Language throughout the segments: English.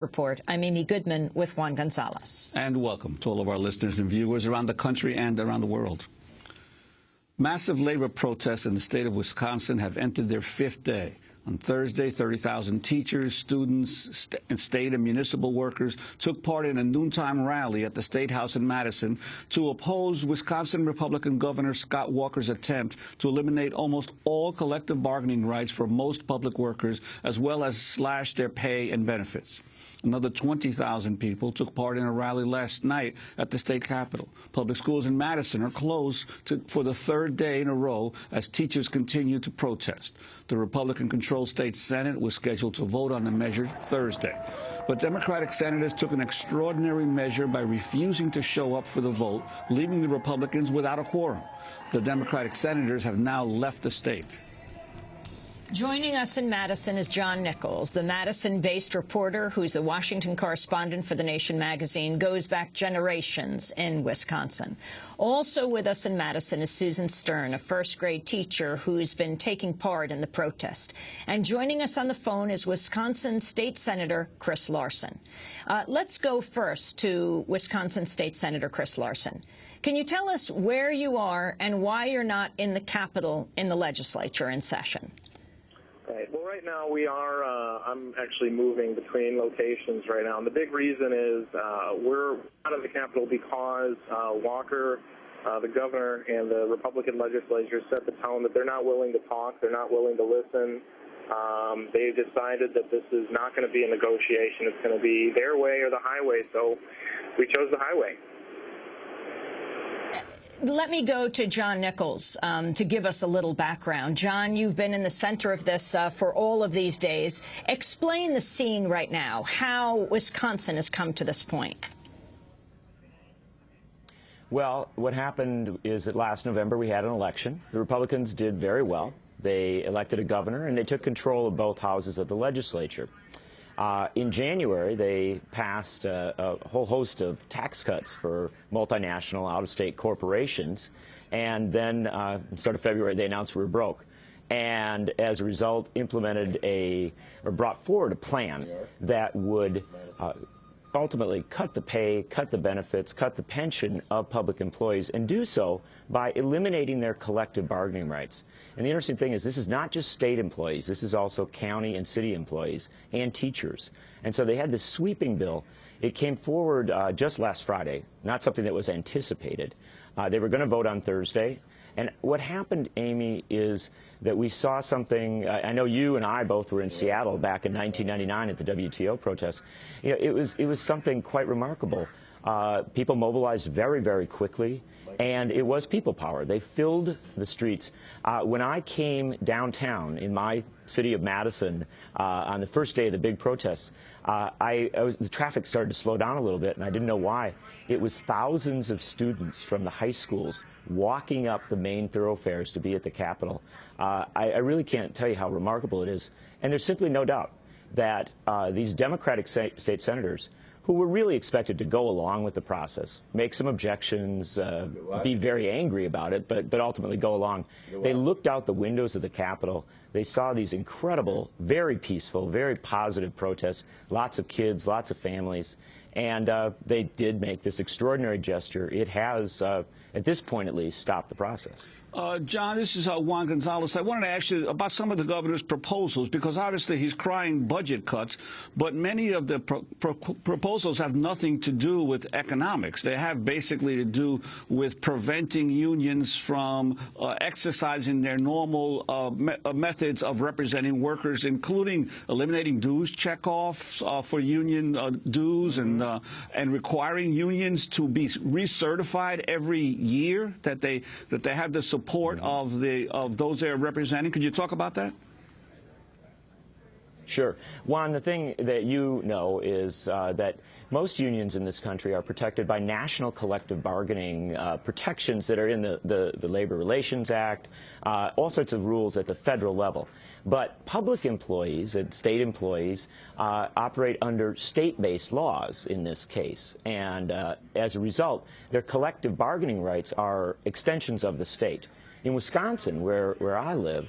Report. I'm Amy Goodman with Juan Gonzalez. And welcome to all of our listeners and viewers around the country and around the world. Massive labor protests in the state of Wisconsin have entered their fifth day. On Thursday, 30,000 teachers, students, and state and municipal workers took part in a noontime rally at the State House in Madison to oppose Wisconsin Republican Governor Scott Walker's attempt to eliminate almost all collective bargaining rights for most public workers, as well as slash their pay and benefits. Another 20,000 people took part in a rally last night at the state capitol. Public schools in Madison are closed for the third day in a row as teachers continue to protest. The Republican-controlled state Senate was scheduled to vote on the measure Thursday. But Democratic senators took an extraordinary measure by refusing to show up for the vote, leaving the Republicans without a quorum. The Democratic senators have now left the state. Joining us in Madison is John Nichols, the Madison-based reporter who's the Washington correspondent for The Nation magazine, goes back generations in Wisconsin. Also with us in Madison is Susan Stern, a first-grade teacher who's been taking part in the protest. And joining us on the phone is Wisconsin State Senator Chris Larson. Let's go first to Wisconsin State Senator Chris Larson. Can you tell us where you are and why you're not in the Capitol in the legislature in session? Right. Well, right now we are, I'm actually moving between locations right now. And the big reason is we're out of the Capitol because Walker, the governor, and the Republican legislature set the tone that they're not willing to talk, they're not willing to listen. They've decided that this is not going to be a negotiation. It's going to be their way or the highway, so we chose the highway. Let me go to John Nichols to give us a little background. John, you've been in the center of this for all of these days. Explain the scene right now, how Wisconsin has come to this point. Well, what happened is that last November we had an election. The Republicans did very well. They elected a governor, and they took control of both houses of the legislature. In January, they passed a whole host of tax cuts for multinational out-of-state corporations, and then start of February, they announced we were broke. And as a result, brought forward a plan that would ultimately cut the pay, cut the benefits, cut the pension of public employees, and do so by eliminating their collective bargaining rights. And the interesting thing is this is not just state employees, this is also county and city employees and teachers. And so they had this sweeping bill. It came forward just last Friday, not something that was anticipated. They were going to vote on Thursday. And what happened, Amy, is that we saw something. I know you and I both were in Seattle back in 1999 at the WTO protests. You know, it was something quite remarkable. People mobilized very, very quickly, and it was people power. They filled the streets. When I came downtown in my city of Madison on the first day of the big protests, the traffic started to slow down a little bit, and I didn't know why. It was thousands of students from the high schools walking up the main thoroughfares to be at the Capitol. I really can't tell you how remarkable it is. And there's simply no doubt that these Democratic state senators, who were really expected to go along with the process, make some objections, be very angry about it, but ultimately go along. They looked out the windows of the Capitol. They saw these incredible, very peaceful, very positive protests, lots of kids, lots of families, and they did make this extraordinary gesture. It has, at this point at least, stopped the process. John, this is Juan Gonzalez. I wanted to ask you about some of the governor's proposals, because obviously he's crying budget cuts, but many of the proposals have nothing to do with economics. They have basically to do with preventing unions from exercising their normal methods of representing workers, including eliminating dues checkoffs for union dues and requiring unions to be recertified every year, that they have the support of those they're representing. Could you talk about that? Sure. Juan, the thing that you know is that most unions in this country are protected by national collective bargaining protections that are in the Labor Relations Act, all sorts of rules at the federal level. But public employees and state employees operate under state-based laws in this case. And as a result, their collective bargaining rights are extensions of the state. In Wisconsin, where I live,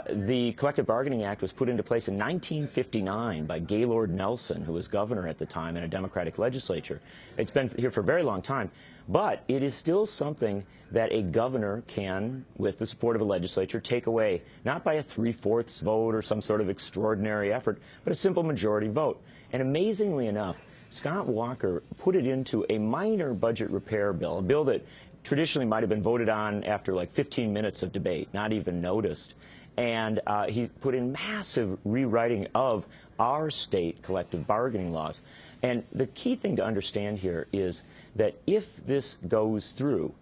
the Collective Bargaining Act was put into place in 1959 by Gaylord Nelson, who was governor at the time in a Democratic legislature. It's been here for a very long time, but it is still something that a governor can, with the support of a legislature, take away, not by a 3/4 vote or some sort of extraordinary effort, but a simple majority vote. And amazingly enough, Scott Walker put it into a minor budget repair bill, a bill that traditionally might have been voted on after like 15 minutes of debate, not even noticed. And he put in massive rewriting of our state collective bargaining laws. And the key thing to understand here is that if this goes through,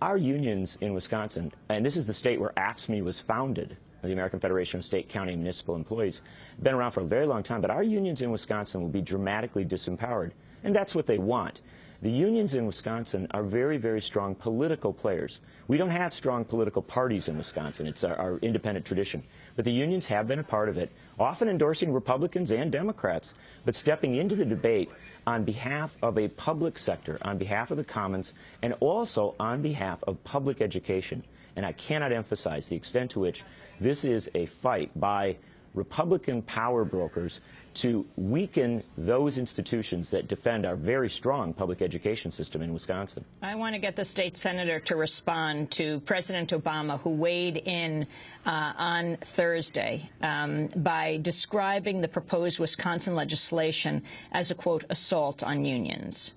our unions in Wisconsin, and this is the state where AFSCME was founded, the American Federation of State, County, and Municipal Employees, been around for a very long time, but our unions in Wisconsin will be dramatically disempowered, and that's what they want. The unions in Wisconsin are very, very strong political players. We don't have strong political parties in Wisconsin. It's our independent tradition. But the unions have been a part of it, often endorsing Republicans and Democrats, but stepping into the debate on behalf of a public sector, on behalf of the commons, and also on behalf of public education. And I cannot emphasize the extent to which this is a fight by Republican power brokers to weaken those institutions that defend our very strong public education system in Wisconsin. I want to get the state senator to respond to President Obama, who weighed in on Thursday by describing the proposed Wisconsin legislation as a, quote, assault on unions.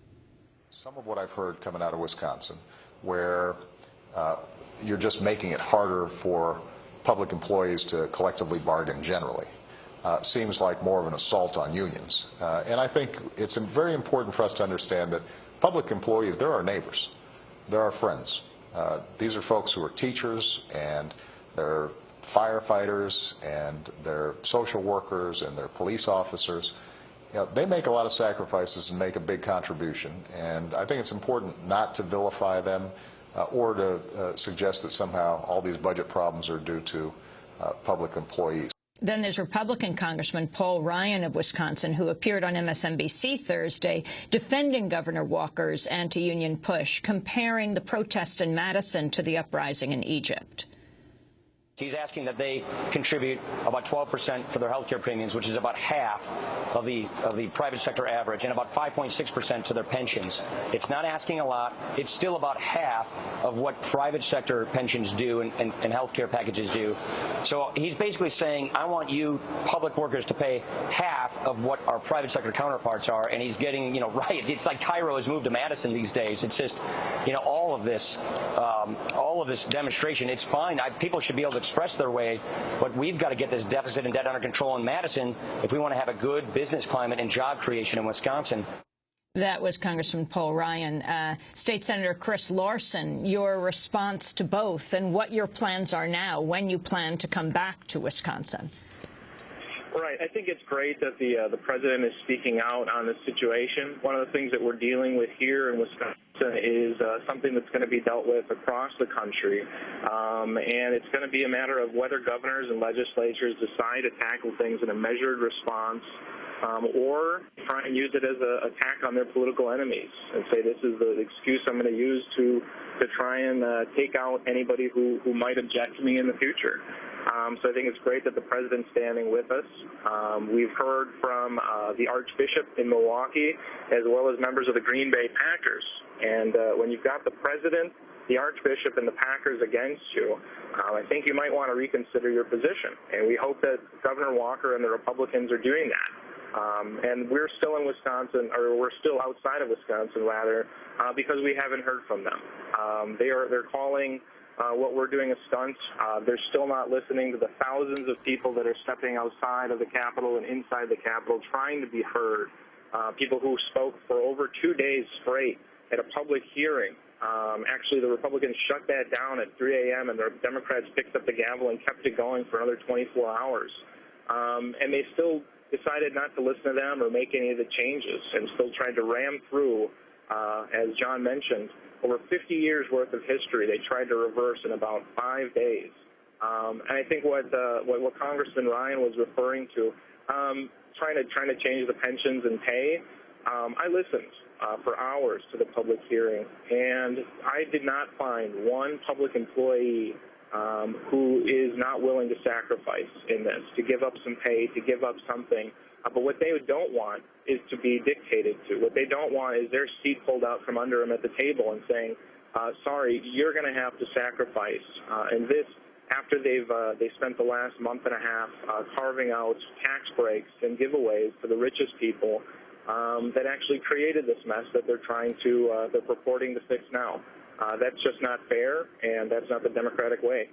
Some of what I've heard coming out of Wisconsin, where you're just making it harder for public employees to collectively bargain generally, seems like more of an assault on unions. And I think it's very important for us to understand that public employees, they're our neighbors. They're our friends. These are folks who are teachers, and they're firefighters, and they're social workers, and they're police officers. You know, they make a lot of sacrifices and make a big contribution. And I think it's important not to vilify them or to suggest that somehow all these budget problems are due to public employees. Then there's Republican Congressman Paul Ryan of Wisconsin, who appeared on MSNBC Thursday defending Governor Walker's anti-union push, comparing the protest in Madison to the uprising in Egypt. He's asking that they contribute about 12% for their health care premiums, which is about half of the private sector average, and about 5.6% to their pensions. It's not asking a lot. It's still about half of what private sector pensions do and health care packages do. So he's basically saying, I want you public workers to pay half of what our private sector counterparts are, and he's getting, right. It's like Cairo has moved to Madison these days. It's just, all of this demonstration. It's fine. People should be able to express their way, but we've got to get this deficit and debt under control in Madison if we want to have a good business climate and job creation in Wisconsin. That was Congressman Paul Ryan. State Senator Chris Larson, your response to both and what your plans are now, when you plan to come back to Wisconsin. Right. I think it's great that the president is speaking out on this situation. One of the things that we're dealing with here in Wisconsin is something that's going to be dealt with across the country, and it's going to be a matter of whether governors and legislatures decide to tackle things in a measured response, or try and use it as an attack on their political enemies and say this is the excuse I'm going to use to try and take out anybody who might object to me in the future. So I think it's great that the president's standing with us. We've heard from the Archbishop in Milwaukee, as well as members of the Green Bay Packers. And when you've got the president, the Archbishop, and the Packers against you, I think you might want to reconsider your position. And we hope that Governor Walker and the Republicans are doing that. And we're still in Wisconsin, or we're still outside of Wisconsin, rather, because we haven't heard from them. They're calling what we're doing a stunt. They're still not listening to the thousands of people that are stepping outside of the Capitol and inside the Capitol trying to be heard. People who spoke for over 2 days straight at a public hearing. Actually, the Republicans shut that down at 3 a.m. and the Democrats picked up the gavel and kept it going for another 24 hours. And they still decided not to listen to them or make any of the changes, and still tried to ram through, as John mentioned, over 50 years worth of history they tried to reverse in about 5 days. And I think what Congressman Ryan was referring to, trying to change the pensions and pay, I listened for hours to the public hearing, and I did not find one public employee who is not willing to sacrifice in this, to give up some pay, to give up something. But what they don't want is to be dictated to. What they don't want is their seat pulled out from under them at the table and saying, sorry, you're going to have to sacrifice. And this, after they spent the last month and a half carving out tax breaks and giveaways for the richest people that actually created this mess that they're purporting to fix now. That's just not fair, and that's not the Democratic way.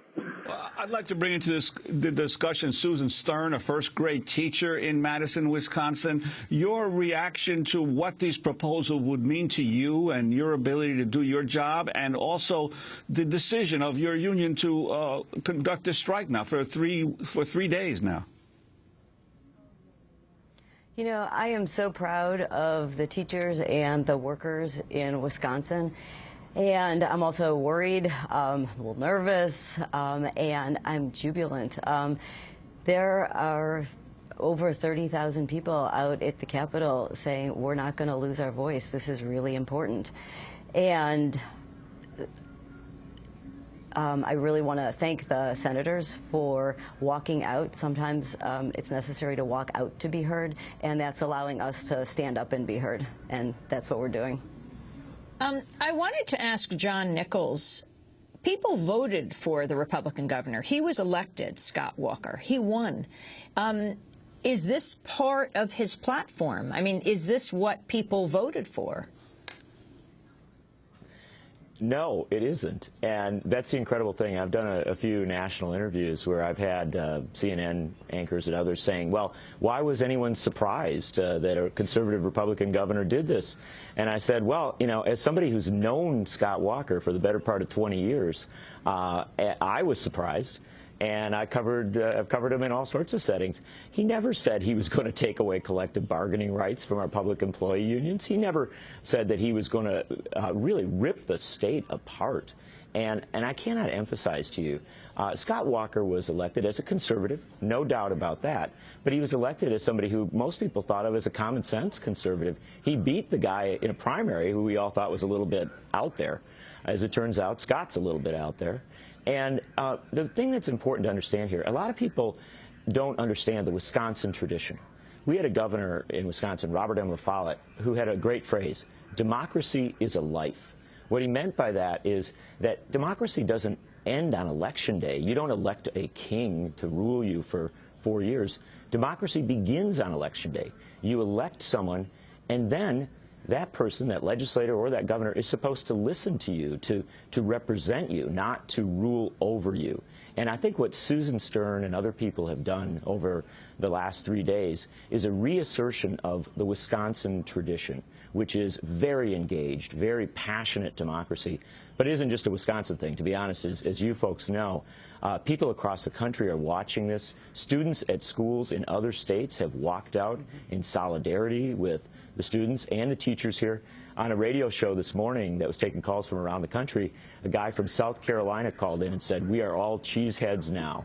I'd like to bring into the discussion Susan Stern, a first-grade teacher in Madison, Wisconsin. Your reaction to what these proposals would mean to you and your ability to do your job, and also the decision of your union to conduct a strike now for three days now. You know, I am so proud of the teachers and the workers in Wisconsin. And I'm also worried, a little nervous, and I'm jubilant. There are over 30,000 people out at the Capitol saying we're not going to lose our voice. This is really important. And I really want to thank the senators for walking out. Sometimes it's necessary to walk out to be heard, and that's allowing us to stand up and be heard. And that's what we're doing. I wanted to ask John Nichols, people voted for the Republican governor. He was elected, Scott Walker. He won. Is this part of his platform? I mean, is this what people voted for? No, it isn't. And that's the incredible thing. I've done a few national interviews where I've had CNN anchors and others saying, well, why was anyone surprised that a conservative Republican governor did this? And I said, well, you know, as somebody who's known Scott Walker for the better part of 20 years, I was surprised. And I've covered him in all sorts of settings. He never said he was going to take away collective bargaining rights from our public employee unions. He never said that he was going to really rip the state apart. And I cannot emphasize to you, Scott Walker was elected as a conservative, no doubt about that. But he was elected as somebody who most people thought of as a common sense conservative. He beat the guy in a primary who we all thought was a little bit out there. As it turns out, Scott's a little bit out there. And the thing that's important to understand here, a lot of people don't understand the Wisconsin tradition. We had a governor in Wisconsin, Robert M. La Follette, who had a great phrase, democracy is a life. What he meant by that is that democracy doesn't end on Election Day. You don't elect a king to rule you for 4 years. Democracy begins on Election Day. You elect someone, and then that person, that legislator or that governor, is supposed to listen to you, to represent you, not to rule over you. And I think what Susan Stern and other people have done over the last 3 days is a reassertion of the Wisconsin tradition, which is very engaged, very passionate democracy. But it isn't just a Wisconsin thing. To be honest, as you folks know, people across the country are watching this. Students at schools in other states have walked out in solidarity with the students and the teachers here. On a radio show this morning that was taking calls from around the country, a guy from South Carolina called in and said, "We are all cheeseheads now."